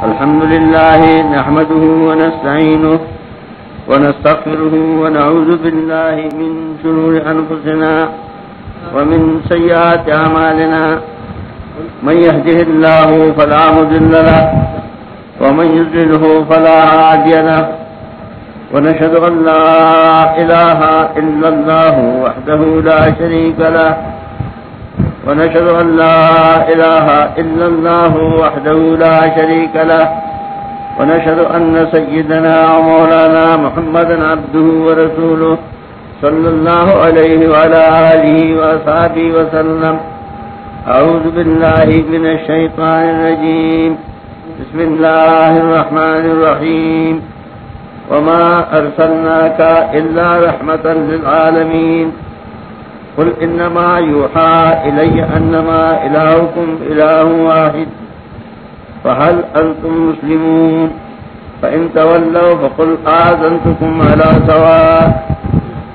الحمد لله نحمده ونستعينه ونستغفره ونعوذ بالله من شرور أنفسنا ومن سيئات أعمالنا من يهده الله فلا مضل له ومن يضلله فلا هادي له ونشهد أن لا إله إلا الله وحده لا شريك له ونشهد أن لا إله إلا الله وحده لا شريك له ونشهد أن سيدنا ومولانا محمدا عبده ورسوله صلى الله عليه وعلى آله وصحبه وسلم. أعوذ بالله من الشيطان الرجيم. بسم الله الرحمن الرحيم. وما أرسلناك إلا رحمة للعالمين. قل إنما يوحى إلي أنما إلهكم إله واحد فهل أنتم مسلمون؟ فإن تولوا فقل آذنتكم على سواء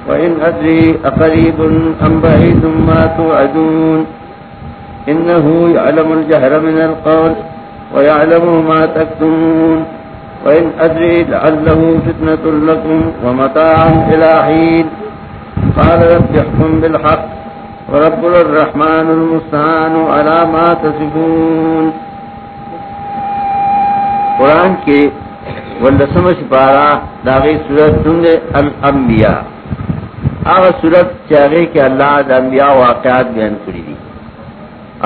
وإن أدري أقريب أم بعيد ما توعدون إنه يعلم الجهر من القول ويعلم ما تكتمون وإن أدري لعله فتنة لكم ومتاع إلى حين. قال رب احكم بالحق وربنا الرحمن المستعان على ما تصفون. قرآن کے والدسم سپارہ داغی سورت سنگ الانبیاء آغا سورت چاگے کہ اللہ دا انبیاء واقعات بیان کری دی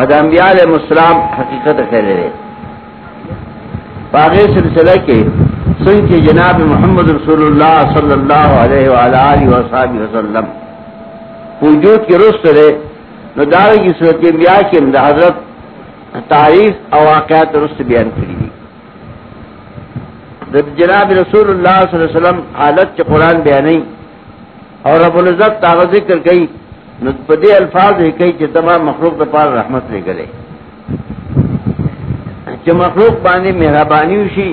دا انبیاء علیہ السلام حقیقت خیلے رہے باغی سلسلہ کے سن کے جناب محمد رسول اللہ صلی اللہ علیہ وآلہ وصحبہ وسلم وجود کے رست رہے ندار کی صورت انبیاء کے امدہ حضرت تعریف اور واقعات رست بیان کری دی. جناب رسول اللہ صلی اللہ علیہ وسلم حالت کے قرآن بیانی اور رب العزت تاغ ذکر کئی نتپدے الفاظ ہے کئی کہ تمام مخلوق دپار رحمت لے گلے کہ مخلوق بانی مہربانی شی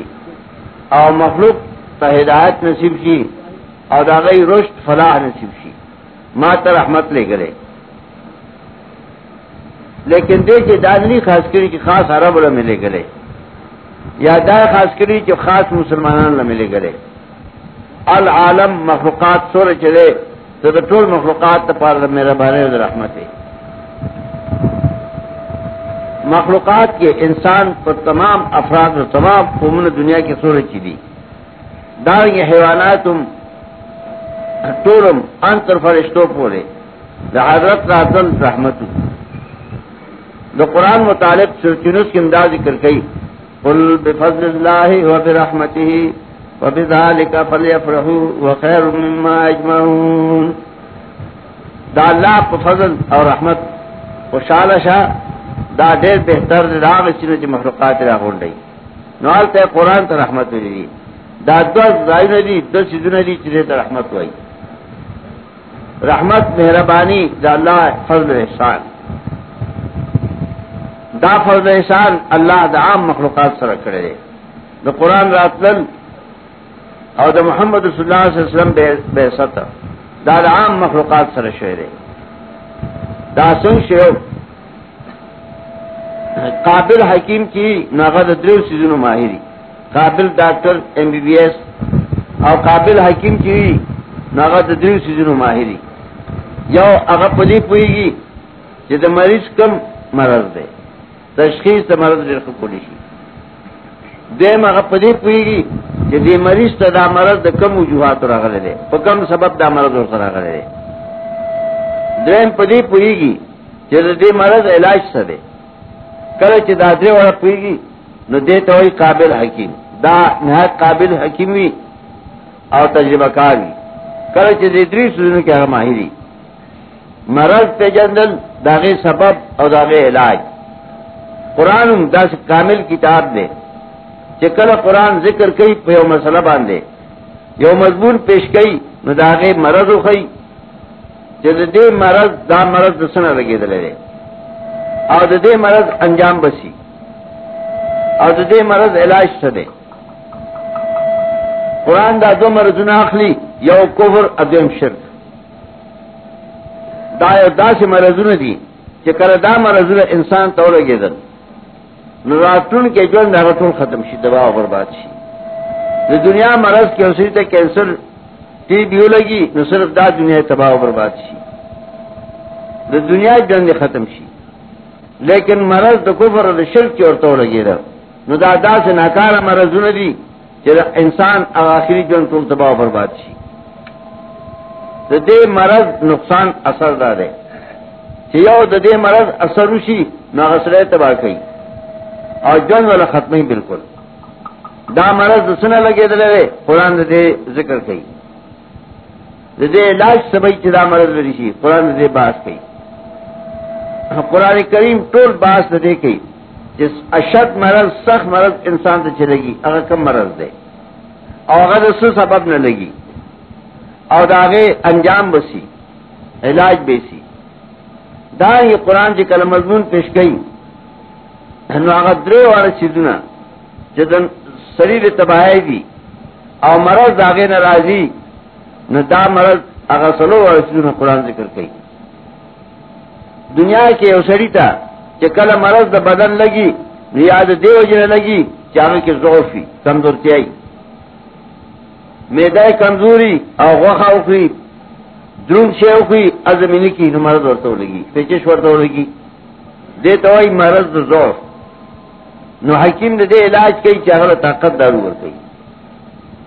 اور مخلوق تا ہدایت نصیب شی اور داغی رشد فلاح نصیب شی ماتا رحمت لے گلے. لیکن دیکھے دادنی خاص کری کہ خاص عرب اللہ ملے گلے یا دائے خاص کری کہ خاص مسلمانان اللہ ملے گلے. العالم مخلوقات سور چلے تو طول مخلوقات تپار میرا بارے رحمت ہے. مخلوقات کے انسان پر تمام افراد و تمام قومن دنیا کی سورج چلی دار یہ حیواناتم ٹورم انتر فرشتوں پورے دا حضرت راتل رحمت دا قرآن مطالب سرچنس کی امداد ذکر کئی قل بفضل اللہ وبرحمتہ وبذالک فلیفرحوا وخیر مما اجمعون. دا اللہ کو فضل اور رحمت خوشحال شاہ دا دیر بہتر راغ سینو چی مخلوقات راغ ہوندائی نوال تے قرآن تا رحمت ہوئی دی دا دو زائن دی دو سیدون دی چیزے تا رحمت ہوئی. رحمت مہربانی دا اللہ فضل احسان دا فضل احسان اللہ دا عام مخلوقات سر کرے دے دا قرآن راتلل اور دا محمد رسول اللہ صلی اللہ علیہ وسلم بے سطر دا عام مخلوقات سر شوئے دے. دا سن شیو قابل حکیم کی ناغد دریو سیزن ماہری قابل doctor M B B S اور قابل حکیم کی ناغد دریو سیزن ماہری یو اگر پدی پوئی گی جد مریض کم مرض دے تشخیص دا مرض دیر خود پولیشی دیم اگر پدی پوئی گی جد مریض تا دا مرض دا کم وجوہات را غلے دے پا کم سبب دا مرض را غلے دے. دیم پدی پوئی گی جد دی مرض علاج سا دے کرے چی دا درے والا پوئی گی نو دیتا ہوئی قابل حکیم دا نہایت قابل حکیم وی اور تجربہ کار وی کرے چی دری سوزنو کیا ماہری مرض پیجندل داغی سبب اور داغی علاج. قرآن دا سے کامل کتاب دے چکل قرآن ذکر کئی پہ یو مسئلہ باندے یو مضمون پیش کئی نو داغی مرض ہو خی چی دے مرض دا مرض دسنا لگے دلے دے اور دے مرض انجام بسی اور دے مرض علاج سدے. قرآن دا دو مرض ناخلی یو کفر ادم شرک دا یو دا سے مرضون دی کہ کل دا مرضون انسان تو لگے دل نراتون کے جو نراتون ختم شی دباؤ برباد شی دنیا مرض کے اسی تے کینسر ٹی بی لگی نہ صرف دا دنیا تباہ و برباد شی دنیا جنگ ختم شی لیکن مرض دا کفر اور شرک کی عورتوں لگے رہا نو دا سے ناکارا مرض نہ دی کہ انسان آخری جنگ تو تباہ و برباد شی دے مرض نقصان اثر دار ہے یو دے مرض اثر شی نہ غسرے تباہ کئی اور جنگ والا ختم ہی بالکل دا مرض سنا لگے دلے قرآن دے ذکر کئی دے علاج سبھی چدا مرض رشی قرآن دے باس کئی قرآن کریم ٹول باس دے کئی جس اشد مرض سخت مرض انسان سے چلے گی اگر کم مرض دے اور اگر اس سے سبب نہ لگی اور آگے انجام بسی علاج بیسی دا یہ قرآن کی کلم مضمون پیش گئی درے والا چیزنا جدن شریر تباہی دی اور مرض آگے ناراضی نہ دا مرض اگر سلو والا چیزنا قرآن ذکر کئی دنیا کے اوسری تھا کہ کل مرض دا بدن لگی ریاض دے وجہ لگی چاہے کے ضعفی کمزورتی آئی میدائے کمزوری اور غوخا اخری درون شے اخری ازمینی کی نو مرض ورطو لگی پیچش ورطو لگی دے توائی مرض دا ضعف نو حکیم دے علاج کئی چاہے طاقت دارو ورطوئی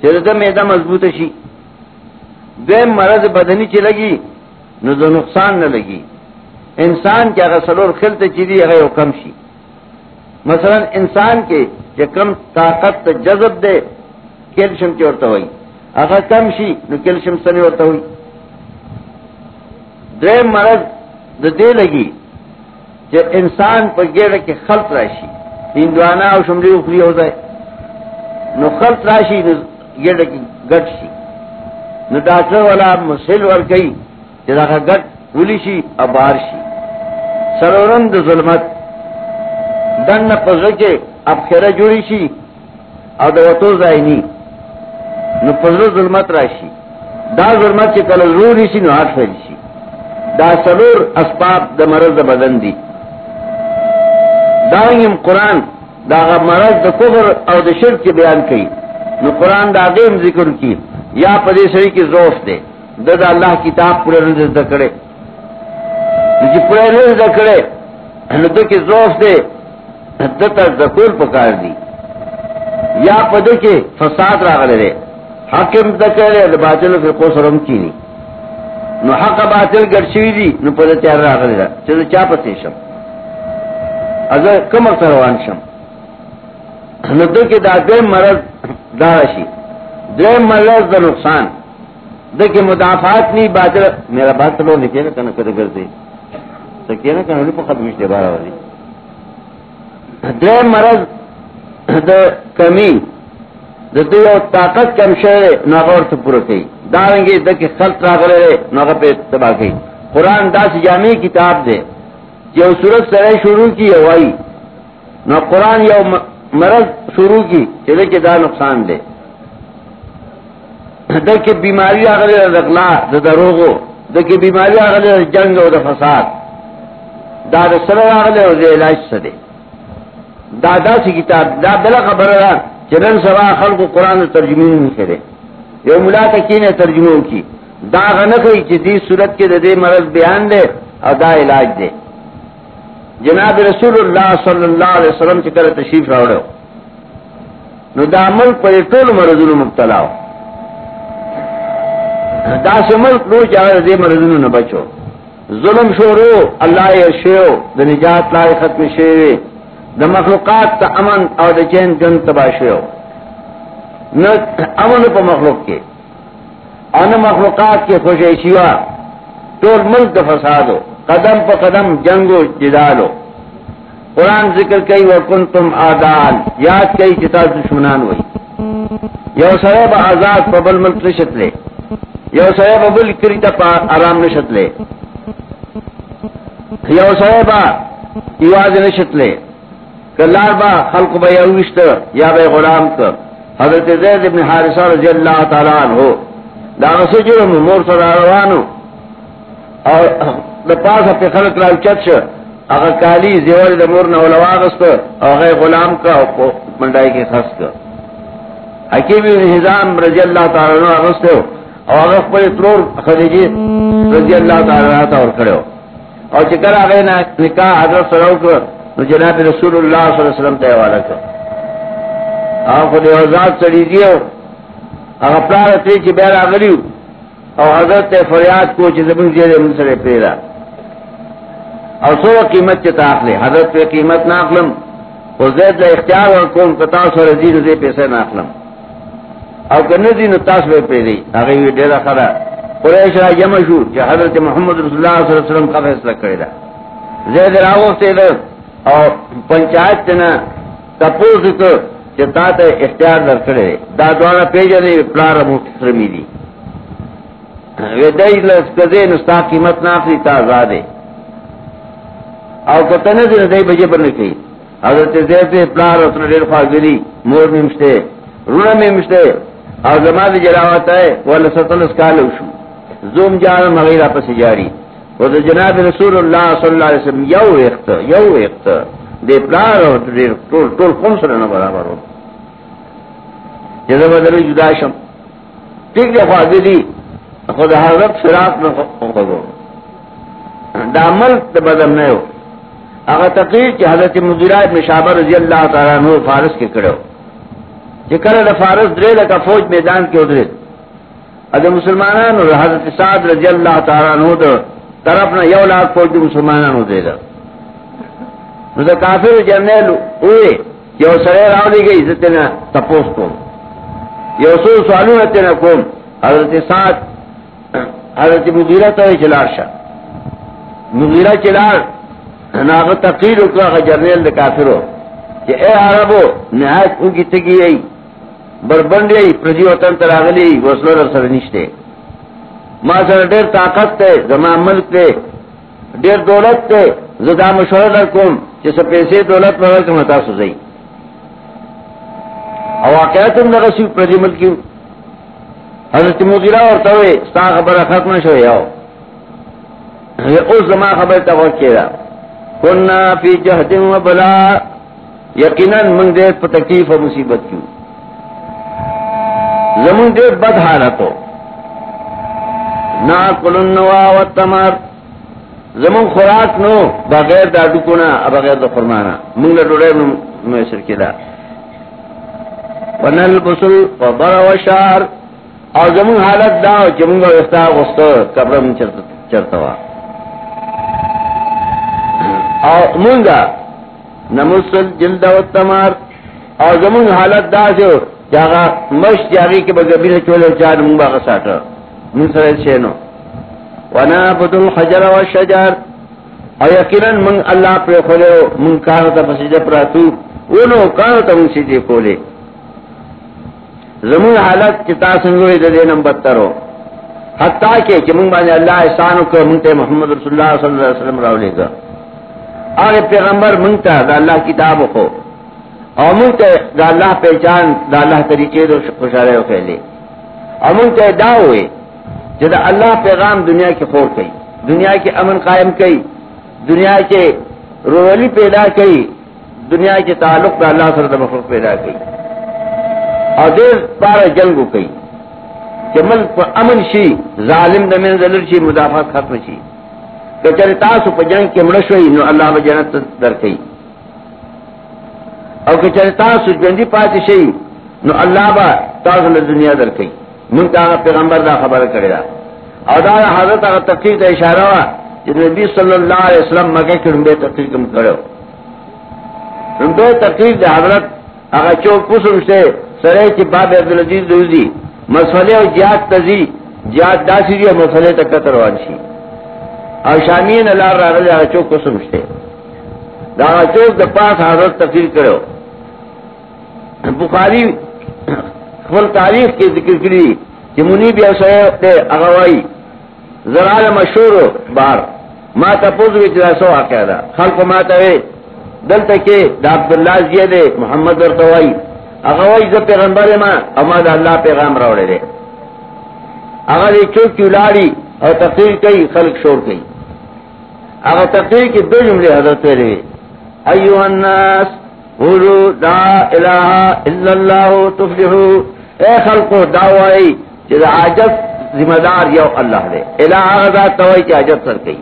چلے دا میدہ مضبوط شی دویم مرض بدنی چی لگی نو دا نقصان نہ لگی انسان کے اگر سلور خلط چیزی اگر کم شی مثلا انسان کے کہ کم طاقت جذب دے کیلشیم کی عورتہ ہوئی اگر کم شی نو کیلشیم سنی عورتہ ہوئی درم مرض دے لگی کہ انسان پر گیڑ کے خلط راشی ہندوانا اور شمری اخری ہو جائے نو خلط راشی نو گیڑ کی گٹ شی نو ڈاکٹر والا مسل ور گئی کہ گٹ ولی شی اور بار شی سرورند ظلمت دن نہ پزر کے اب خیرہ جوڑی شی اور دوتو زائنی نو پزر ظلمت راشی دا ظلمت کے کل ضروری شی نو ہاتھ پھیل شی دا سرور اسباب دا مرض دا بدن دی داویم قرآن دا مرض دا کفر اور دا شرک کے بیان کی نو قرآن دا غیم ذکر کی یا پدے سری کی ضعف دے دا اللہ کتاب پورے نظر دا کرے جی پورے نظر دا کرے ندو کی ضعف دے دتا دکول پکار دی یا پدے کے فساد راغلے دے حاکم دا کرے باطل پھر کو سرم کی نہیں نو حق باطل گرشوی دی نو پدے تیار راغلے دا چلو چا پتے شم اگر کم اکثر روان شم ندو کی دا دیم مرض دارشی دیم مرض دا نقصان دیکھیں مدافعات نہیں باطل میرا بات تو لوگ نکلے نا کنا کدے کرتے سکیے نا کنا لپا ختم اشتے بارہ والی دیم مرض دا کمی دا دیو طاقت کم شہرے ناغور تو پورا کئی دارنگی دا کی خلط راغلے رہے ناغا پہ تباہ کئی قرآن دا سی جامعی کتاب دے جو صورت سرے شروع کی ہوائی نو قرآن یو مرض شروع کی چلے کہ دا نقصان دے دیکھ بیماری آگلے رغلا دا دروغو دیکھ بیماری آگلے جنگ و دا فساد دا دا سرر آگلے و دا علاج سدے دا سی کتاب دا بلا خبر دا چلن سوا خلق قرآن ترجمین نہیں کرے یو ملا تکین ترجموں کی دا غنقی چی دی صورت کے دے مرض بیان دے اور دا علاج دے جناب رسول اللہ صلی اللہ علیہ وسلم چکر تشریف راوڑے ہو نو دا ملک پر طول مرضون مبتلا ہو دا سے ملک لو چاہے دے مرضون نہ بچو ظلم شورو اللہ ارشیو دا نجات لائے ختم شیوے دا مخلوقات تا امن اور دا چین جن تباشیو نہ امن پا مخلوق کے اور نہ مخلوقات کے خوش ایشیوا طول ملک دا فسادو قدم پا قدم جنگو جدالو قرآن ذکر کئی وکنتم آدان یاد کئی کتاب دشمنان ہوئی یو صحیب آزاد پا بل ملک نشت لے یو صحیب بل کریتا پا آرام نشت لے یو صحیب ایواز نشت لے کلار با خلق با یوشت یا بے غلام کر حضرت زید ابن حارثہ رضی اللہ تعالیٰ عنہ دا سجرم مور صدا روانو اور دا پاس اپنے خلق راو چت شا اگر کالی زیور دمور نہ ولواغست اور غلام کا منڈائی کے خاص کا حکیم بن حزام رضی اللہ تعالیٰ عنہ اغست ہو اور اگر پر ترور خدیجی رضی اللہ تعالیٰ عنہ اور کھڑے ہو اور چکر آگئے نکاح حضرت صلی اللہ کو جناب رسول اللہ صلی اللہ علیہ وسلم تیوارا کر اور خود حضرات سڑی دیو اگر پلار اتری چی بیر آگلیو اور حضرت فریاد کو چی زبن زیر منصر پیرا اور سو قیمت چی تاخلے حضرت پہ قیمت ناخلم اور زید لے اختیار اور کون کتاس و رضی رضی پیسے ناخلم اور کنی دی نتاس بے پیری آگئی ہوئی دیرہ خدا قریش را جمع شو کہ حضرت محمد رسول اللہ صلی اللہ علیہ وسلم کا فیصلہ کرے دا زید راوق سے در اور پنچایت تینا تپوز کو چتا تا اختیار در کرے دا دوارا پیجا دے پلار محترمی دی وی دائی لسکزے نستا قیمت ناخلی تا آزادے اور کتنے دن دائی بجے پر نکی حضرت زید پلار اتنا دیر خواگری مور میں مشتے رونا میں مشتے اور زمان جراوات ہے والا ستلس کالو شو زوم جانا مغیرہ پس جاری وہ جناب رسول اللہ صلی اللہ علیہ وسلم یو ایخت دے پلار اور طول خمس رہنا برابر ہو جیسا بدلی جدا شم ٹھیک دے خواہدی دی خود حضرت فراق میں خودو دا عمل دا بدم نہیں ہو اگر تقریر کی حضرت مغیرہ ابن شعبہ رضی اللہ تعالیٰ عنہ فارس کے کڑے ہو جکر دا فارس درے لکا فوج میدان کے ادرے ادھر مسلمانان اور حضرت سعد رضی اللہ تعالیٰ عنہ دا طرف نا 1 لاکھ فوج دا مسلمانان ہو دے دا نو دا کافر جرنیل ہوئے یو سرے راو دی گئی عزتنا تپوس کو یو سوالو نتنا کون حضرت سعد حضرت مغیرہ تا چلار شاہ مغیرہ چلار ناغ تقریر اکلا جرنیل دا کافر ہو کہ اے عربو نہایت ان کی تگی ای بربنڈی پردی وطن تراغلی وصلو در سر نشتے ما سر دیر طاقت تے زمان ملک تے دیر دولت تے زدا مشورہ در کم جیسا پیسے دولت مگر کم حتا سوزئی او واقعاتم نغسی پردی ملکیو حضرت مغیرہ اور توے ستا خبر ختم شوئے آو اس زمان خبر تاوت کیرا کننا فی جہد و بلا یقیناً منگ دیر پر تکلیف و مصیبت کیوں زمون دیر بد حالتو ناکل النوا والتمر زمون خوراک نو بغیر دا ڈکونا بغیر دا فرمانا منگ لڑوڑے میسر کدا ونلبس القبر والشعر اور زمون حالت داو چی منگا افتاق وسط کبر من چرتوا اور منگا نمسل جلد و تمار اور زمون حالت دا جو جاگا مش جاگی کے بغیر چولے چار منگا غساتا من سر شینو ونابد الحجر والشجر اور یقیناً من اللہ پر خودے من کانتا پسیجہ پراتو انہو کانتا من سیجے کولے زمون حالت چتا سنگوئی دے نمبتر ہو حتیٰ کہ من بانے اللہ احسانو کو منتے محمد رسول اللہ صلی اللہ علیہ وسلم راولے گا آگے پیغمبر منگتا دا اللہ کتاب کو اور منگتا دا اللہ پہچان دا اللہ طریقے دو خوشارے ہو پہلے اور منگتا دا ہوئے جدا اللہ پیغام دنیا کی خور کئی دنیا کے امن قائم کئی دنیا کے رولی پیدا کئی دنیا کے تعلق دا اللہ صلی اللہ مخلوق پیدا کئی اور دیر پارا جنگو کئی کہ ملک پر امن شی ظالم دمین ظلر شی مدافعات ختم شی کہ چلے تاسو پا جنگ کے مرشوئی نو اللہ با جنت در کئی اور کہ چلے تاسو جندی پاتی شئی نو اللہ با تاسو دنیا در کئی منتا آگا پیغمبر دا خبر کرے دا اور دا حضرت آگا تقریر دا اشارہ ہوا کہ نبی صلی اللہ علیہ وسلم مکہ کی رنبے تقریر کم کرو رنبے تقریر دا حضرت آگا چوک پسر سے سرے چی باب عبدالعزیز دوزی مسئلے و جہاد تزی جہاد دا سیدی و مسئلے تک تروان شی اور شامین اللہ را رضی آگا چوک پسر مشتے دا آگا چوک دا پاس حضرت تقریر کرو بخاری خبر تاریخ کی ذکر کری کہ منیب یا اغوائی ذرال مشہور بار ما تپوز وی چلا سو آقیا دا خلق ما تاوے دلتا کہ دا عبداللہ زید محمد ورطوائی اغوائی زب پیغمبر ما اما دا اللہ پیغام راوڑے دے اگر یہ چوک کی اولاری اور تقریر کئی خلق شور کئی اگر تقریر کی دو جملے حضرت رہے ایوہ الناس قولوا لا الہ الا اللہ تفلحو، اے خلقو دعوائی جد عاجت ذمہ دار یو اللہ دے، الہ آغازات توائی کی عاجت سر کئی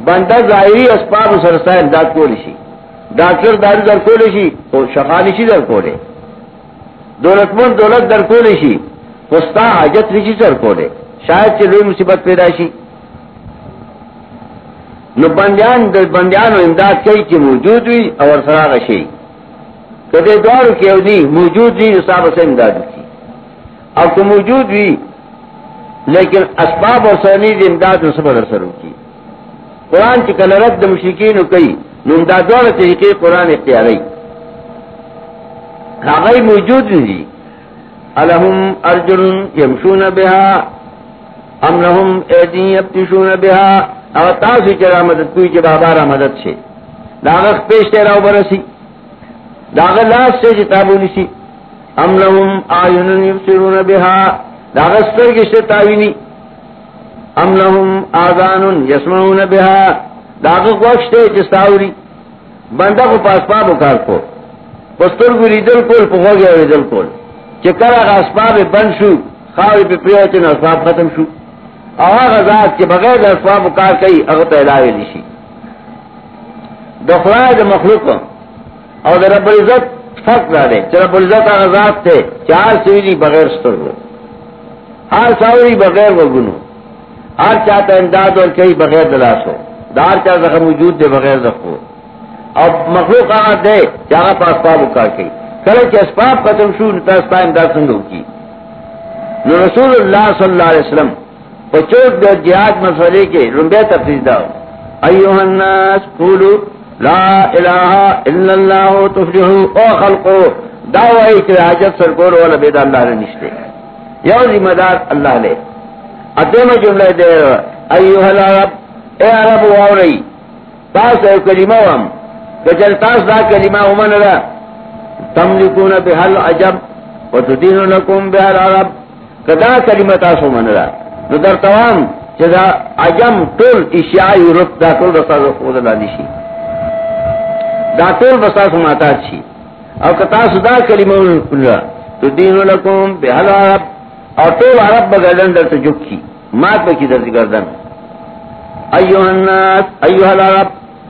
بندہ ظاہری اسباب سرسا امداد کو لشی، ڈاکٹر داری در کو لشی تو شخالشی در کو لے، دولت مند دولت در کو لشی خستا حاجت رشی سر کو لے، شاید چلوی مصیبت پیدا شی نو بندیان و امداد کئی چی موجود ہوئی اور سراغ شئی کدے دوارو کیو دی موجود دی صاحب سے امداد کی، اب تو موجود ہوئی لیکن اسباب اور سرنید امداد و سب سرو کی قرآن کی کلرت دا مشرکین کئی نو امداد دوار طریقے قرآن اختیاری کاغی موجود دی الہم ارجل یمشون بها ام لهم ایدی یبتشون بها اور تاسی چرا مدد کوئی کہ بابارا مدد سے داغت پیش تیراؤ برسی داغت لاس سے جتابو نسی ام لهم آیون یبصرون بها داغت سرگ سے تاوینی ام لهم آذان یسمعون بها داغت وقت ہے جستاوری بندہ کو پاس پاب اکار کو پستر کو ریدل کول پخو گیا ریدل کول چکر آگا اسباب بند شو خواہی پی پریوچن اسباب ختم شو آغا ذات کے بغیر اسباب کار کئی اغت علاوی لیشی دخلائے دا مخلوق اور دا رب العزت فرق دارے چا رب العزت آغا ذات تھے چار سویری بغیر سترگو ہر ساوری بغیر وگنو ہر چاہتا امداد اور کئی بغیر دلاسو دار چاہتا موجود دے بغیر دخو اور مخلوق آغا دے چاہا پا اسباب کار کئی کلے چا اسباب ختم شو نتا اسباب امداد سنگو کی نو رسول اللہ صلی اللہ علیہ وسلم پچوک دو جہاد مسئلے کے رنبے تفریض داؤ ایوہ الناس قولوا لا الہ الا اللہ تفلحو، او خلقو دعوائی کہ حاجت سرکور والا بید اللہ نے نشتے یو ذمہ دار اللہ لے اتیم جملہ دے ایوہ العرب، اے عرب واؤ تاس اے کلمہ وام کچل تاس دا کلمہ ومن را تملکون بحل عجب وتدین لکم بحل عرب کدا کلمہ تاس ومن را نو در توام چدا عجم طول اشیاء یورپ دا طول بساز خود لانی شی دا طول بساز ماتات شی او کتا صدا کلمہ اللہ تو دین لکم بحل عرب اور طول عرب بگردن در تجک کی مات بکی در گردن ایوہ الناس ایوہ العرب،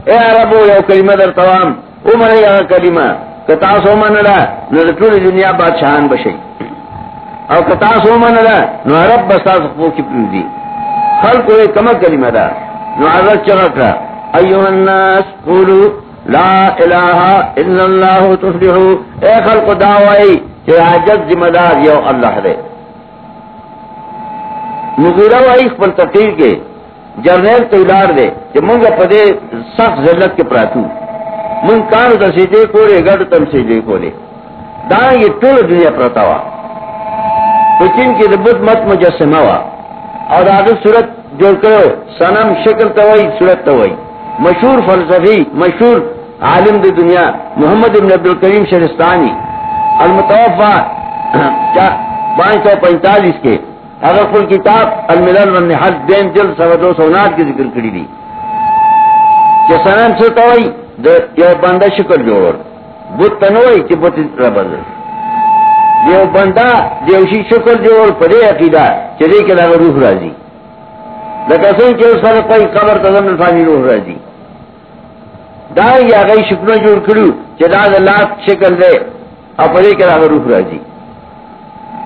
اے عربو یو کلمہ در توام او منی اگر کلمہ کتا سو من اللہ نو در طول دنیا بادشاہان بشی او کتا سو من دا نو عرب بساس خو کی پریدی خلق ہوئے کمک کلمہ دا نو عرب چغکا ایوہ الناس قولوا لا الہ الا اللہ تفلحو، اے خلق دعوائی کہ حاجت ذمہ دار you Allah they Mughira Y پر تقریر کے جرنیل تولار دے کہ منگا پدے سخت ذلت کے پراتو من کانو تا سیدے کولے گڑ تم سیدے کولے داں یہ طول دنیا پرتاوا پچین کی دبت مت مجسمہ وا اور آگے صورت جوڑ کرو سنم شکل توائی صورت توائی مشہور فلسفی مشہور عالم دی دنیا محمد ابن عبدالکریم شہرستانی المتوفا 545 کے اگر کل کتاب الملل والنحل دین جلد 209 کی ذکر کری دی کہ سنم سے توائی یو بندہ شکل جوڑ بت تنوائی کہ بت ربض دیو بندہ دیوشی شکر جوڑ پڑے عقیدہ چلے کے لگا روح راضی لکسن کے اس فرق کوئی قبر تضمن الفانی روح راضی دائیں یا گئی شکر جوڑ کرو چلا اللہ شکل دے اور پڑے کے لگا روح راضی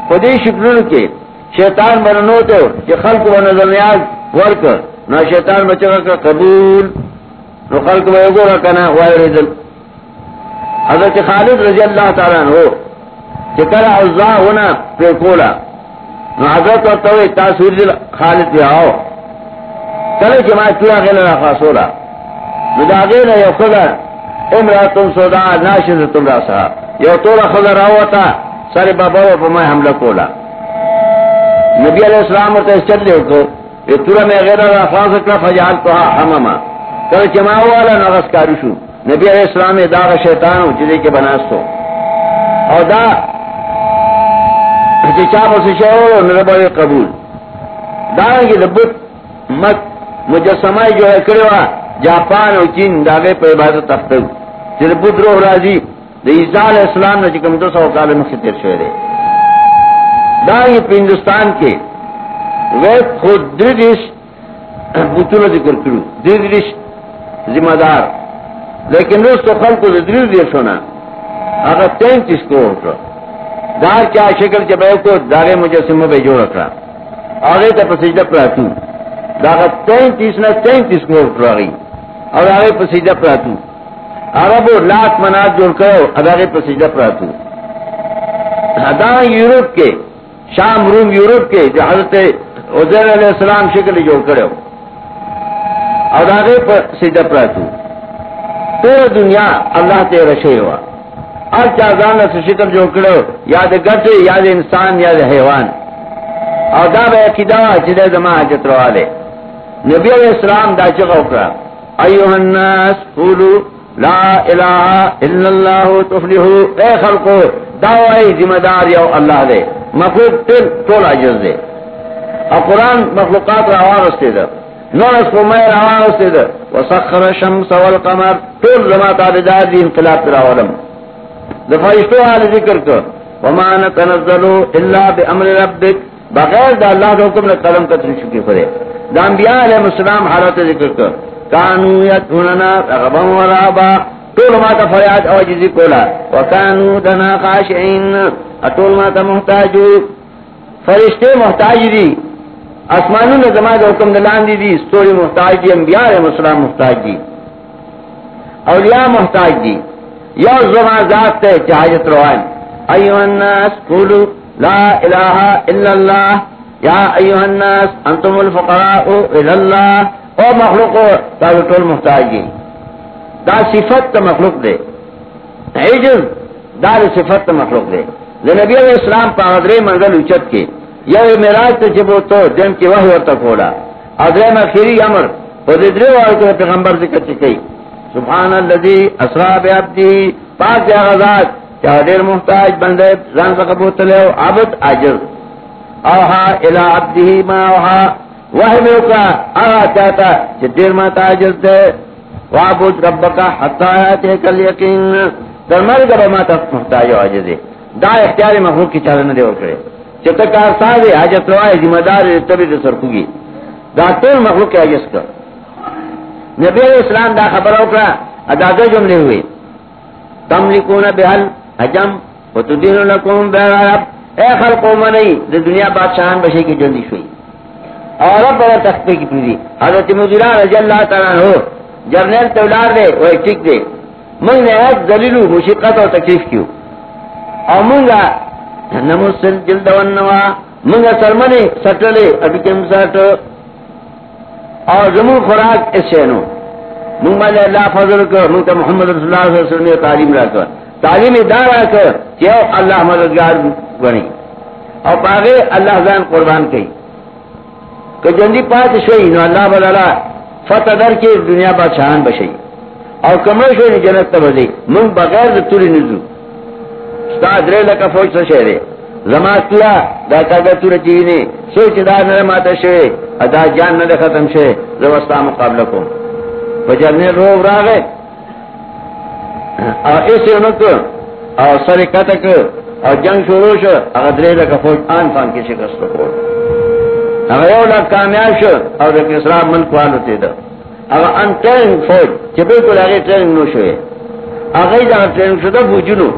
پدے شکر کے شیطان برنو تو کہ خلق و نظر نیاز ورک نہ شیطان بچہ کا قبول نو خلق و ایگو رکنا وائی رضل حضرت خالد رضی اللہ تعالیٰ ہو چکر عزا ہونا پھر کولا نو حضرت و توی تاثیر دل خالد پہ آؤ چلے جماعت کیا غیر رخوا سولا نو دا غیر یو خدا امراتن سودا ناشدتن راسا یو طول خدا راوتا سر بابا و پمائے حملہ کولا نبی علیہ السلام ورطا اس چل لے کو یہ تورا میں غیر رخوا سکلا فجال توہا حماما کل جماعو والا نغس کارشو نبی علیہ السلام داغ شیطانو چیزے کے بناستو اور دا چاپ سے شہر نربر قبول داریں گے دبت مت مجسمہ جو ہے کروا جاپان اور چین داغے پر عبادت تختو چل بدرو راضی دا عیسیٰ علیہ السلام نے چکم 200 کال مخطر شہرے دا یہ ہندوستان کے غیر خود دردش بطولہ ذکر کرو دردش ذمہ دار لیکن روز تو خلق کو درد دیر سونا اگر 33 کروڑ کا دار کیا شکل کے بے کو داغے مجسمہ بے جوڑ رکھا آگے تک سجدہ پراتو داغا 33 کروڑ پر گئی اور آگے پر سجدہ پراتو عرب و لات منات جوڑ کرو اداغے پر سجدہ پراتو ادا یورپ کے شام روم یورپ کے جو حضرت عزیر علیہ السلام شکل جوڑ کرو اور آگے پر سجدہ پراتو تو دنیا اللہ تے رشے ہوا اور چازان سے شکل جو کرو یاد گٹے یاد انسان یاد حیوان اور دا بے عقیدہ چلے زمان حجت روالے نبی علیہ السلام دا چگا اکرا ایوہ الناس قولو لا الہ الا اللہ تفلحو اے خلقو دعوائی ذمہ دار یو اللہ دے مخلوق طول عجز دے اور قرآن مخلوقات رواغ استے دا نورس کو میں رواغ استے دا وسخر الشمس والقمر طول زمان تابدار دی انقلاب پر آولم دفعشتو حال ذکر کر وما نتنزلو الا بامر ربک بغیر دا اللہ دا حکم نے قلم قتل شکی کرے دا انبیاء علیہ السلام حالت ذکر کر کانو یدوننا رغبا و رہبا طول ما تا فریاد عاجزی کولا وکانو دنا خاشعین اطول ما تا محتاجو فرشتے محتاج دی اسمانو نے زمان دا حکم دلان دی ستوری محتاج دی انبیاء علیہ السلام محتاج دی اولیاء محتاج دی یا زمان ذات تے چاہجت روان ایوہ الناس قولو لا الہ الا اللہ یا ایوہ الناس انتم الفقراء الى اللہ او مخلوقو تاوی طول محتاجی دا صفت تا مخلوق دے عجز دا صفت تا مخلوق دے نبی علیہ السلام پا غدرے منزل اچت کے یا معراج تا جبو تو دیم کی وحی ورطا کھولا ادرے مخیری امر خوددرے وارکو پیغمبر ذکر چکی سبحان اللذی اسرا بعبدی پاک یا غزات چاہ دیر محتاج بندے زان کا قبوت لے عبد عجز اوہا الى عبدی ما اوہا وحی میں اکا آغا چاہتا چھ دیر ما تاجز دے وعبد ربکا حتی آیاتے کل یقین در مرگ با ما تفت محتاج و عجز دے دا اختیار مخلوق کی چالن دے وکرے چھ تکار سادے حاجت روائے ذمہ دار رتبی دے سرکوگی دا طول مخلوق کی عجز کر نبی علیہ السلام دا خبر اکرا ادا دو جملے ہوئے تملکون بحل حجم و تدین لکون بیر عرب اے خلقو منی دا دنیا بادشاہان بشے کی جلدی شوئی اور رب بغیر تختے کی پیدی حضرت مدیران رضی اللہ تعالیٰ ہو جرنیل تولار دے وہ ایک ٹک دے من نے ایک دلیلو مشقت اور تکلیف کیوں اور منگا نمسل جلد ونوا منگا سرمنی سٹلے اٹکم سٹ اور زمون خوراک اس شہنو منگا لے اللہ فضل کر منگا محمد رسول اللہ صلی اللہ علیہ وسلم تعلیم را کر تعلیم دار را کر کہ اللہ مددگار بنی اور پاگے اللہ زان قربان کی کہ جندی پاس شوئی نو اللہ بلالا فتح در کے دنیا بادشاہان بشئی اور کمر شوئی جنت تبزی من بغیر توری نزو ستا درے لکا فوج سا شہرے زمات کیا دا کاغا تور چینے سوچ دار نرماتا شوئے ادا جان نہ ختم شوئے زوستا مقابلہ کو بجرنے روب راگے اور اسے انکو اور سر کتک اور جنگ شروع شو اگر درے لکا فوج آن فان کی شکست کو اگر یو لگ کامیاب شو اور ایک اسلام ملک والو تیدا اگر ان ٹریننگ فوج چی بالکل آگے ٹریننگ نو شوئے آگئی دا ٹریننگ شو دا بوجنو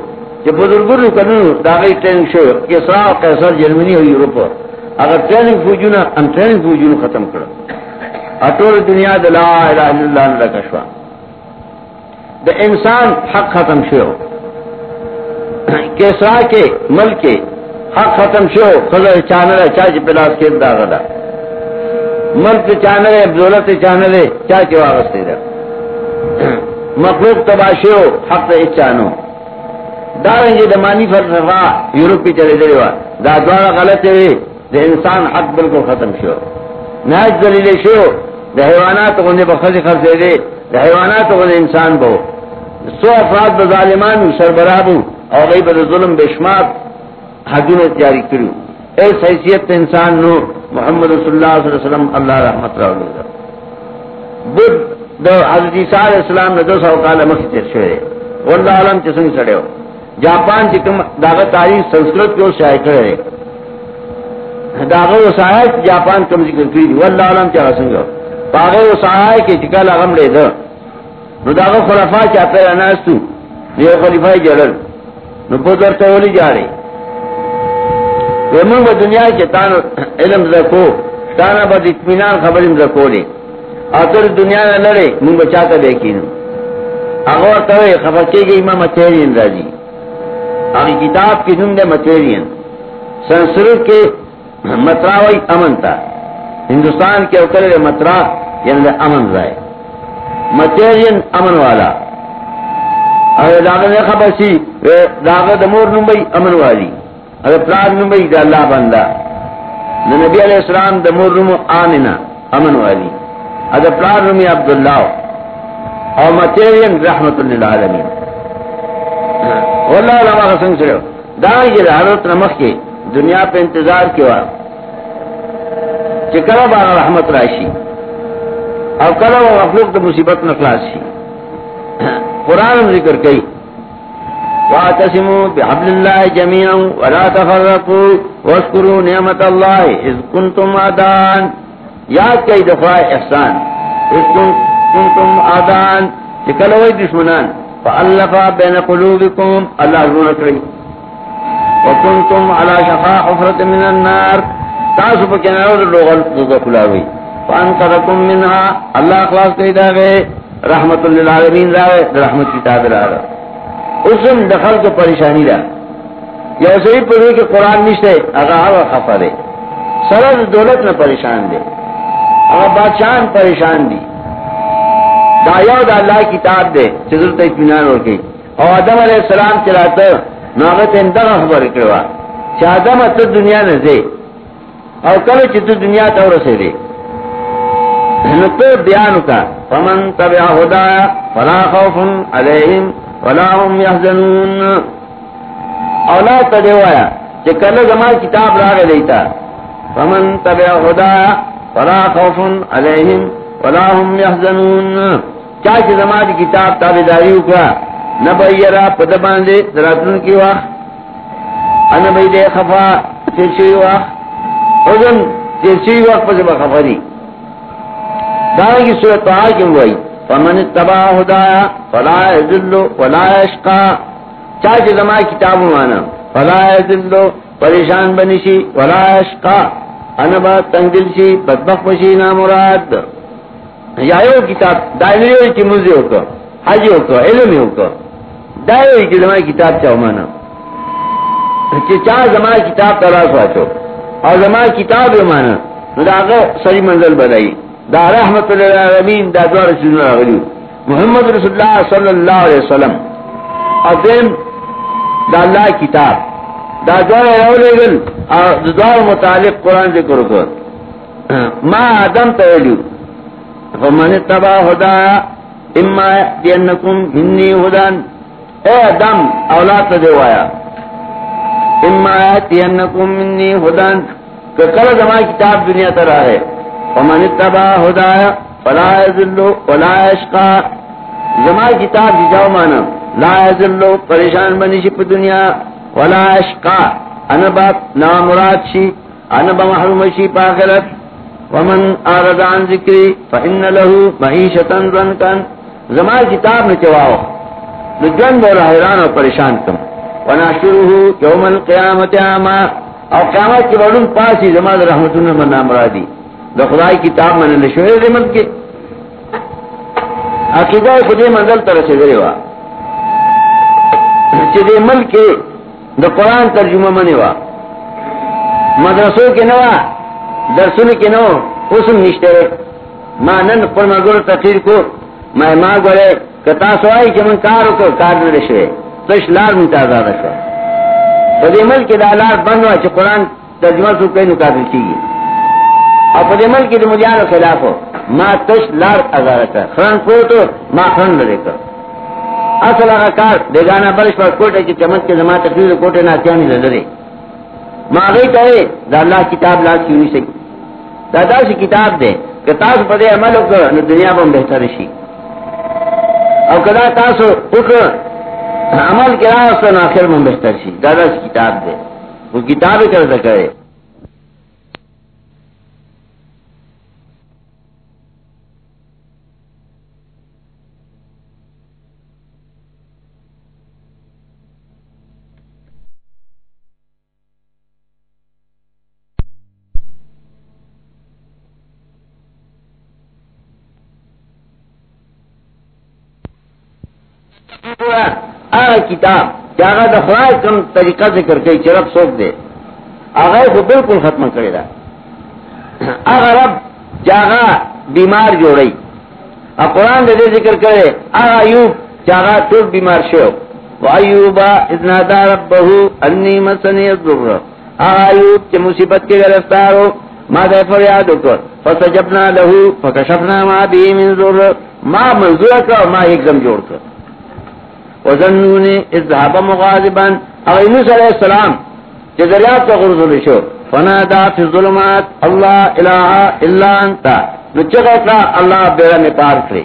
چی بزرگرو کنو دا آگئی ٹریننگ شو کہ اسرا و قیصر جرمنی و یوروپ اگر ٹریننگ فوجونا ان ٹریننگ فوجونو ختم کرو اطول دنیا دا لا الہ الا اللہ لکا شوا دا انسان حق ختم شو کہ اسرا کے ملک کے حق ختم شو خضر چانرے چاچ پلاس کے دا غدا ملک چانرے دولت چانرے چاچ واغستے دا مخلوق تباشو حق اچانو دارنگی دمانی فلسفہ یوروپی چلے دے دا دوارا غلط ہے دا انسان حق بالکل ختم شو ناج دلیل شو دا حیوانات غندے بخصی خرسے دے دا حیوانات غندے انسان بہو سو افراد بظالمان سربرابو اور غیب دا ظلم بشمار حدونت جاری کرو اس حیثیت انسان نو محمد رسول اللہ صلی اللہ علیہ وسلم اللہ رحمت رہا بدھ دو حضرت عیسیٰ علیہ السلام نے 200 کال مخی تیر شوئے واللہ علم چسنگ سڑے ہو جاپان چکم داغت تاریخ سنسکرت کو شائع کرے داغت وسائق جاپان کم ذکر کری واللہ علم چاہ سنگ ہو پاغت وسائق کے چکل اغم لے دو نو داغت خلفاء چاہ پیر اناستو یہ خلیفہ جلل نو بودر تولی جا رہے ومن با دنیا کے تانو علم زکو تانا با اطمینان خبرم زکو لے آتر دنیا نہ لڑے من بچاتا بیکینو اغور توے خبر کے گئی امام مچیرین راجی آگی کتاب کی نم دے مچیرین سنسکرت کے متراوی امن تا ہندوستان کے اوکر مترا یعنی امن رائے مچیرین امن والا اگر داغت نے خبر سی داغت امور نمبئی امن والی اگر پلاد نمبئی دا اللہ بندہ نبی علیہ السلام دمور نمو آمنہ امن والی اگر پلاد نمی عبداللہ اور مچیرین رحمت للعالمین واللہ علماء خسنگ سرے دائیں جی حضرت نمخ کے دنیا پہ انتظار کیا چکرہ باغ رحمت راشی اور کرو مخلوق تو مصیبت نخلاص شی قرآن ذکر کئی وَاعْتَصِمُوا بِحَبْلِ اللَّهِ جَمِيعًا وَلَا تَفَرَّقُوا وَاذْكُرُوا نِعْمَةَ اللَّهِ إِذْ كُنْتُمْ أَعْدَاءً یاد کئی دفعہ احسان إِذْ كُنْتُمْ أَعْدَاءً چکلوئی دشمنان فَأَلَّفَ بَيْنَ قُلُوبِكُمْ اللہ رون کری وَكُنْتُمْ عَلَى شَفَا حُفْرَةٍ مِنَ النَّارِ تاسو پا کنارو لوغل دوزا کلاوئی فَأَنْقَذَكُمْ مِنْهَا اللہ اخلاص کئی دا گئے رحمت للعالمین راوے رحمت کتاب راوے اسم دخل کو پریشانی را یا صحیح پڑھے کہ قرآن نشتے اگر آوہ خفا دے سرد دولت نہ پریشان دے اگر بادشاہ پریشان دی دایاء دا اللہ کتاب دے چیزرت اطمینان ہو گئی اور آدم علیہ السلام چلاتا ناغت اندر خبر کروا چی آدم اتر دنیا نزے اور کلو چی تو دنیا تور سے دے نتو بیانو کا فمن تبع ہدایا فلا خوف علیہم ولا هم يحزنون اولاد تدوایا کہ کل زمان کتاب راگے دیتا فمن تبع ہدایا فلا خوف علیہم ولا هم يحزنون چاچے زمان کتاب تابداریو کا نبیرا پدباندے دراتن کی وقت انبیدے خفا ترشوی وقت حضن ترشوی وقت پس بخفری دارنگی کی صورت پہا کیوں ہوئی فمن اتبع ہدایا فلا یذل ولا یشقا چاچے زمان کتاب مانا فلا یذل پریشان بنشی ولا یشقا انبا تنگل شی بدبخت بشی نامراد یا یو کتاب دائمی ہوئی کی موزی ہوکا حجی ہوکا علمی ہوکا دائمی ہوئی کی زمان کتاب چاہو مانا چاہ زمان کتاب تلاش واچو اور زمان کتاب مانا دا آگا سری منزل بدائی دا رحمت للعالمین دا دوار رسول اللہ علیہ محمد رسول اللہ صلی اللہ علیہ وسلم عظیم دا اللہ کتاب دا دوار اولے گل دوار متعلق قرآن ذکر کر ما آدم تولو فمن اتبع ہدایا اما دینکم منی ہدان اے آدم اولاد دیوایا اما دینکم منی ہدان کہ کل زمان کتاب دنیا ترہ ہے ومن اتبع ہدایا فلا یذل ولا یشقا زمان کتاب دی جاؤ مانا لا یذل پریشان بنی شی پا دنیا ولا یشقا انبا نامراد شی انبا محروم شی پا آخرت ومن آرد عن ذکری فإن له معیشتا ضنکا زمان کتاب نے چواؤ جن بولا حیران اور پریشان کم وناشرہ یوم القیامت عاما اور قیامت کے بڑھن پاسی زمان رحمتنا من نامرادی دا خدای کتاب من نشوئے دے ملک کے عقیدہ خودی منزل طرح سے دے وا چی دے ملک کے دا قرآن ترجمہ منی وا مدرسوں کے نوا درسون کے نو اسم نشتے مانن پر مگر تقریر کو ماں گوڑے کتا سوائی کہ من کارو کو کار نرشوئے تش لار متازہ رشوئے خودی ملک کے دا لار بندوا چی قرآن ترجمہ سو کئی نکاتل چیگی اور پدے ملک کی مجھان خلاف ہو ما تش لار ازارتا خران پوتو ما خران لڑے کر اصل آگا کار بیگانا برش پر کوٹے کی چمت کے زمان تقریر کوٹے ناتیانی لڑے ما آگئی کہے دا اللہ کتاب لا کیونی سکی دا سی کتاب دے کہ تاس پدے عمل کر دنیا میں بہتر شی اور کدا تاس عمل کرا تو آخر میں بہتر شی دادا سے کتاب دے وہ کتاب کر سکے کتاب جاگا دفرائے کم طریقہ سے کر کے چرب سوکھ دے آگاہ کو بالکل ختم کرے گا اگر اب جاگا بیمار جوڑی اب قرآن دے ذکر کرے ایوب جاگا تو بیمار شو وایوبا اذ نادى ربه انی مسنی الضر ایوب کے مصیبت کے گرفتار ہو ما دے فریاد کر فسجبنا له فكشفنا ما به من ضر ما منظور کا ما ایک دم جوڑ کر وظنونی اذهب مغاضبا یونس علیہ السلام کہ دریافت کا غرض شو فنادا فی الظلمات اللہ الہ الا انت نچگا اللہ بیڑا میں پار کرے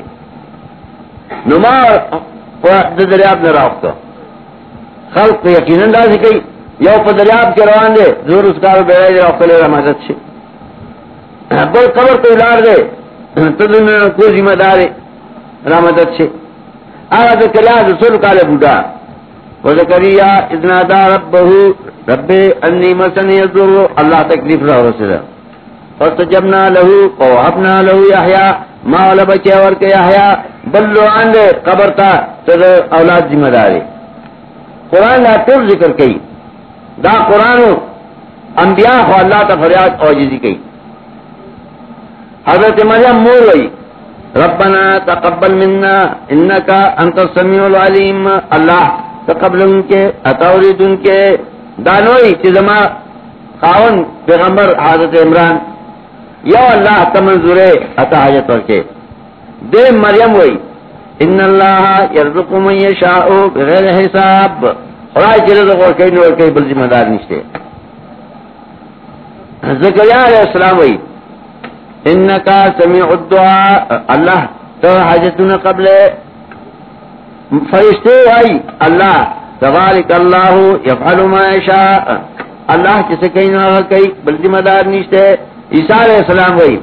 نما دریافت نے راوتا خلق کو یقین اندازی کئی یو پا دریافت کے روان دے زور اس کارو بیڑا دے راوتا لے رمضت شے بل قبر تو الار دے تدن کو ذمہ دارے رمضت شے آگا ذکریا رسول کالے بودا وذکریا اذ نادى ربه رب انی مسنی الضر اللہ تکلیف رہا رسول فاستجبنا له ووهبنا له يحيى ما ولا بچے اور کہ يحيى بلو آن دے قبر تا تد اولاد ذمہ داری قرآن لا طور ذکر کئی دا قرآن انبیاء خو اللہ تا فریاد عاجزی کئی حضرت مریم مور وئی ربنا تقبل منا انکا انت السمیع العلیم اللہ تقبل ان کے اتورید ان کے دانوئی چیزما خاون پیغمبر حضرت عمران یا اللہ تمنظور اتا حاجت ورکے دے مریم وئی ان اللہ یرزق من یشاء بغیر حساب خدای چیز اور کئی نور کئی بل ذمہ دار نشتے زکریا علیہ السلام وئی انکا سمیع الدعاء اللہ تو حاجتنا قبل فرشتے وائی اللہ تبارک اللہ یفعل ما یشاء اللہ جسے کہیں نہ کئی بل ذمہ دار نشتے عیسیٰ علیہ السلام وئی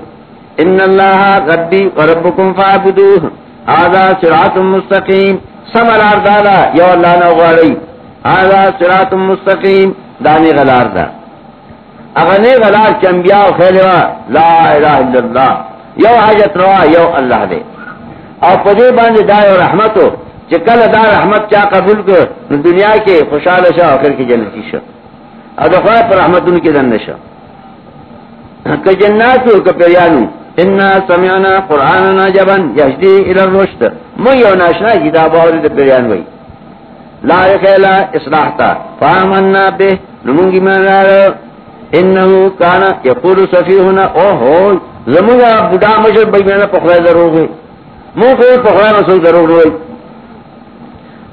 ان اللہ ربی و ربکم فاعبدوہ هذا صراط مستقیم سملار دادا یو اللہ نوغاڑی هذا صراط مستقیم دانی غلار دا اغنی غلار چنبیاء و خیلوا لا الہ الا اللہ یو حاجت روا یو اللہ دے اور پدے باندے دائے و رحمتو چکل دا رحمت چا قبول کر دنیا کے خوشحال شا آخر کی جنتی شا اور دخواہ پر رحمت ان کے دن شا کہ جناتو کہ پیریانو انا سمعنا قرآننا جبن یهدی الى الرشد من یو ناشنا کتاب آوری دا پیریان وی لا خیلا اصلاحتا فآمنا بے نمونگی مانا انہو کانا یقول صفیحنا اوہو زمونگا بڑا مشر بیمانا پخرای ضرور ہوئی مون کوئی پخرای مسئول ضرور ہوئی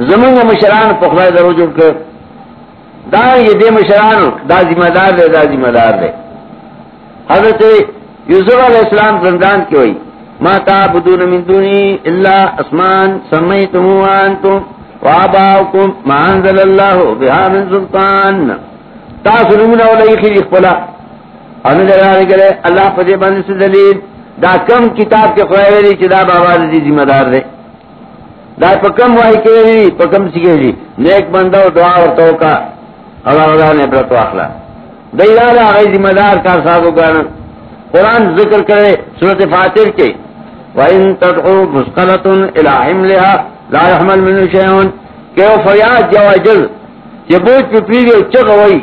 زمونگا مشران پخرای ضرور جڑ کر دا یہ دے مشران دا ذمہ دار دے دا ذمہ دار دے حضرت یوسف علیہ السلام زندان کی ہوئی ما تعبدون من دونی الا اسمان سمیتمو انتم وآباؤکم ما انزل اللہ بها من سلطان تاثرون اولی خیلی اخبلا انہوں نے رہا گرے اللہ پدے بند سے دلیل دا کم کتاب کے خواہ ویلی چی دا بابا دی ذمہ دار دے دا پا کم وائی کے ویلی پا کم سکے جی نیک بندہ و دعا اور توقع اللہ نے برتو اخلا دیلالا آگئی ذمہ دار کار سازو گانا قرآن ذکر کرے سورت فاتر کے وَإِن تَدْعُوا مُسْقَلَةٌ إِلَىٰ حِمْلِهَا لَا يَحْمَلْ مِنْهُ شَيْءٌ کہ وہ فریاد جو عجل کہ بوجھ پہ پیری اور چگ ہوئی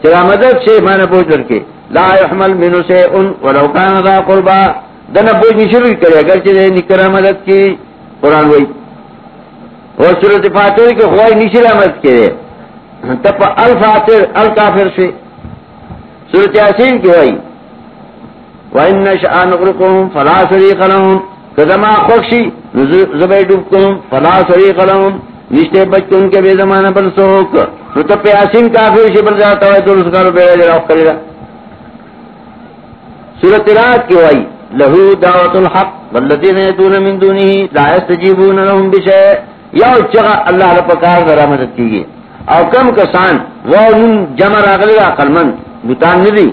چرا مدد سے مانا بوجھ کر کے لا يحمل منه شيء ولو كان ذا قربا دنا بوجھ نہیں شروع کرے اگر چلے نکرا مدد کی قرآن وہی اور سورت فاتر کے خواہ نشرا مدد کرے تب الفاتر الکافر سے سورت یاسین کی وہی وَإِنَّ شَاءَ نُغْرِقُهُمْ فَلَا صَرِيقَ لَهُمْ کذما خوشی زبائی ڈوبکم فلا صریق لهم نشتے بچ ان کے بے زمانہ بل سوک تو تب یاسین کافر سے بل جاتا ہے تو اس کا رو بیڑا جراف کرے گا سورۃ رات کی وائی لہو دعوت الحق والذین یدعون من دونه لا یستجیبون لهم بشیء. یا چغا اللہ پکار ذرا مدد کیجیے. او کم کسان وہ جمع راغلی عقل مند بوتان ندی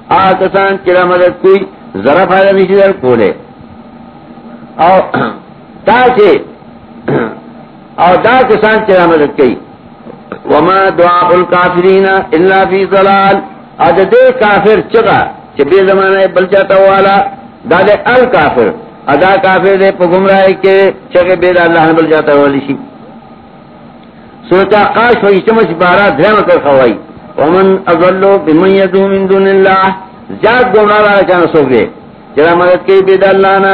آ کسان چرا مدد کوئی ذرا فائدہ نہیں در کھولے. او تا سے او دا کسان چرا مدد کی. وما دعاء الکافرین الا فی ضلال. عدد کافر چگا چھ بے زمانہ بل جاتا والا دا دے الکافر ادا کافر دے پا گمراہ کے چگے بے دا اللہ بل جاتا والی شی. سورة آقاش و اجتماع بارہ دھرم کر خوائی. ومن اضلو بمن یدعو من دون اللہ. زیاد گمراہ لالا چانا سوک دے چرا مدد کی بے دا اللہ نا.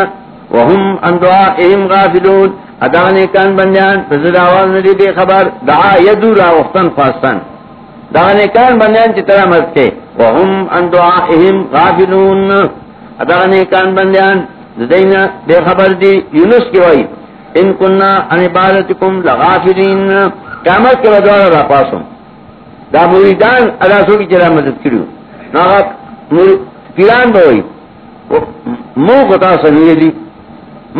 وهم ان دعائهم غافلون. ادانے کان بندیان فزد آواز ندی بے خبر. دعا یدو را وقتن فاستن دانے کان بندیان چی طرح مدد کے. وهم ان دعائهم غافلون. ادانے کان بندیان دینا بے خبر دی. یونس کی وئی ان کننا ان عبادتکم لغافلین. قیامت کے بدوارا را پاسم دا مریدان اداسو کی چرا مدد کریو ناغا پیران باوئی مو قطع سنوی دی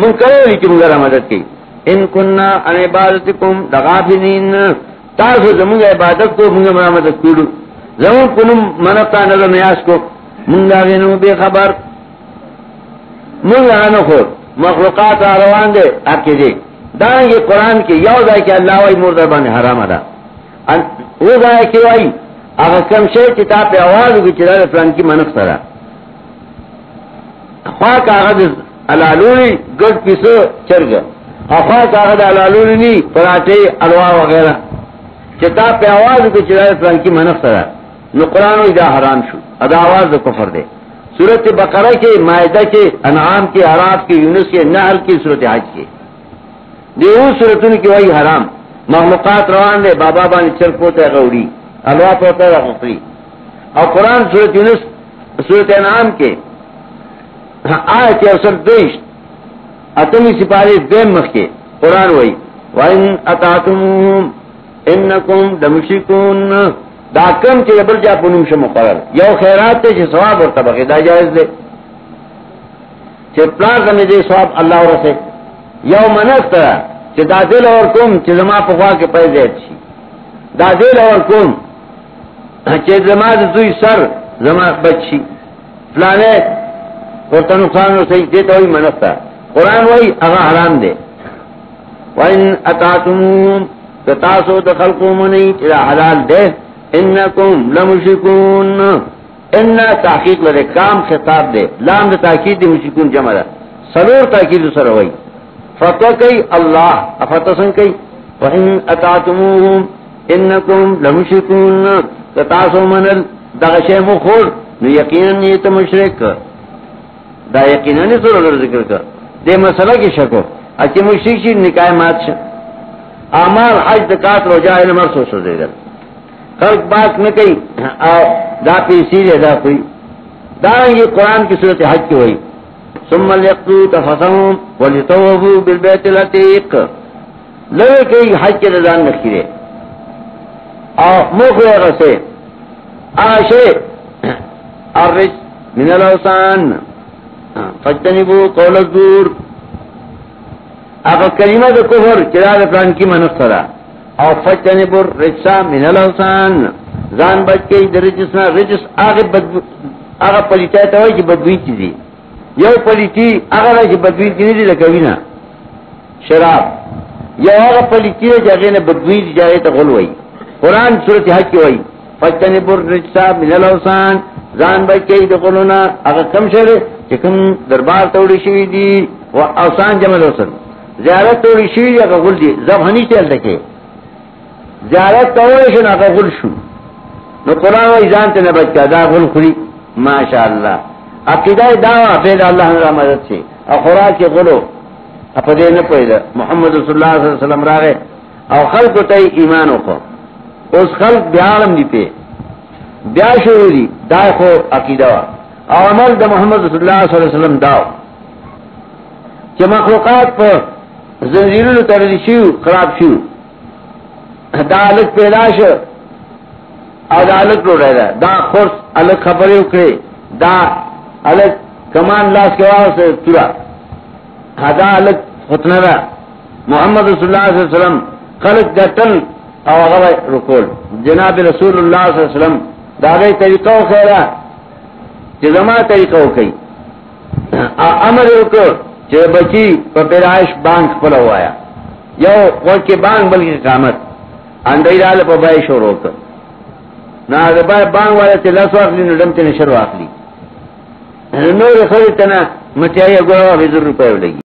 من کرے لی چی مگر مدد کی. ان کننا ان عبادتکم لغافلین. تاسو زمونگ عبادت کو منگا مرا مدد کرو زمون کنم منفتا نظر نیاز کو منگا غنو بے خبر منگا غنو خور مخلوقات آروان دے آکے دے دائیں یہ قرآن کی یو دائی کہ اللہ وائی مردبان حرام ادا وہ دائی کہ وائی اگر کم شے کتاب پہ آواز ہوگی چرا فلان کی منف سرا خواہ کاغذ علالونی گرد پیسو چرگ خواہ کاغذ علالونی نی پراٹے الوا وغیرہ کتاب پہ آواز ہوگی چرا فلان کی منف سرا نو قرآن ہوئی دا حرام شو ادا آواز دا کفر دے. سورت بقرہ کے مائدہ کے انعام کے عراف کے یونس کے نحل کی سورت حج کے دیو سورتن کی وہی حرام مخلوقات روان دے بابا بانی چر پوتا غوری الوا پوتا غفری. اور قرآن سورت یونس سورت انعام کے آیت اوسر دیش اتمی سپاری دیم مخ کے قرآن وہی وَإِنْ أَطَعْتُمُوهُمْ إِنَّكُمْ لَمُشْرِكُونَ. دا کم چی بل جا پنمش مقرر یو خیرات تے چی ثواب اور طبقی دا جائز دے چی پلان کرنے دے ثواب اللہ رسے. یو منف ترہ چی دا دل اور کم چی زما پخوا کے پہ زید شی دا دل اور کم چی زما دوی سر زما بچ شی فلانے ورطا نقصان رسے دیتا ہوئی منف ترہ. قرآن وہی اغا حرام دے. وَإِنْ أَطَعْتُمُوهُمْ تتاسو دخلقو منی چی دا حلال دے. انکم لمشرکون. ان تحقیق لدے کام خطاب دے لام دے تاکید دے مشرکون جمع دا سلور تاکید سر ہوئی فتح کئی اللہ افتسن کئی. وَإِنْ أَطَعْتُمُوهُمْ إِنَّكُمْ لَمُشْرِكُونَ. تتاسو منل دغشے مخور نو یقیناً نیت مشرک دا یقیناً سر اگر ذکر کر دے مسئلہ کی شکو اچھی مشرک شی نکاح مات شا اعمال حج دکات روجہ علمر سو دے گا خلق بات نہ کئی دا پیسی دے دا کوئی دا یہ قرآن کی صورت حج کی ہوئی. ثم لیقتو تفسهم ولطوفوا بالبیت العتیق. لگے کئی حج کے رضان نکھی دے اور موقع غصے آشے الرج من الاوسان فاجتنبوا قول الزور. اگر کلمہ دا کفر چرا فلان کی منصرہ اور فاجتنبوا الرجس من الاوسان زان بچ کے رجسنا رجس آگے پلیتائی تاوئی کی بدبوئی چیزی یو پلیتی اگر ایسی بدبوئی کی نہیں دی لکوینا شراب یو آگا پلیتی ہے جاگے نے بدبوئی دی جاگے تا غل ہوئی. قرآن صورت حج کی ہوئی فاجتنبوا الرجس من الاوسان زان بچ کے دخلونا اگر کم شرے چکم دربار توڑی شوی دی و اوسان جمع دوسن زیارت توڑی شوی دی اگر غل دی زبحنی چل دکے زیارت توڑی شن اگر غل شو نو قرآن و ایزان تے نبچ کا دا غل خوری ماشاءاللہ. عقیدہ دعویٰ پید اللہ نے مدد سے اور خوراک کے غلو اپدے نہ پیدا محمد رسول اللہ صلی اللہ علیہ وسلم راگے اور خلق تے ایمانوں کو اس خلق بیارم دی پہ بیا شعوری دائے خو عقیدہ اور عمل دا محمد رسول اللہ صلی اللہ علیہ وسلم داو کہ مخلوقات پر زنجیرون تردی شیو خراب شیو دا علق پیدا شو اور دا علق رو رہ دا خورس علق خبری اکڑے دا الگ کمان لاس کے واسطے تورا ہدا الگ فتنرا محمد رسول اللہ صلی اللہ علیہ وسلم خلق گٹل او غوا رکول جناب رسول اللہ صلی اللہ علیہ وسلم داغه طریقہ خیرہ چې زما طریقہ وکي امر وکړ چې بچی په پیدائش بانک خپل وایا یو ورکه بانک بلکې قامت اندایاله په بای شروع وکړ نه د بای بانک والا چې لاس واخلي نو دم ته نشر واخلي نو خو ته نه مټیای غوا 20 روپے ولګي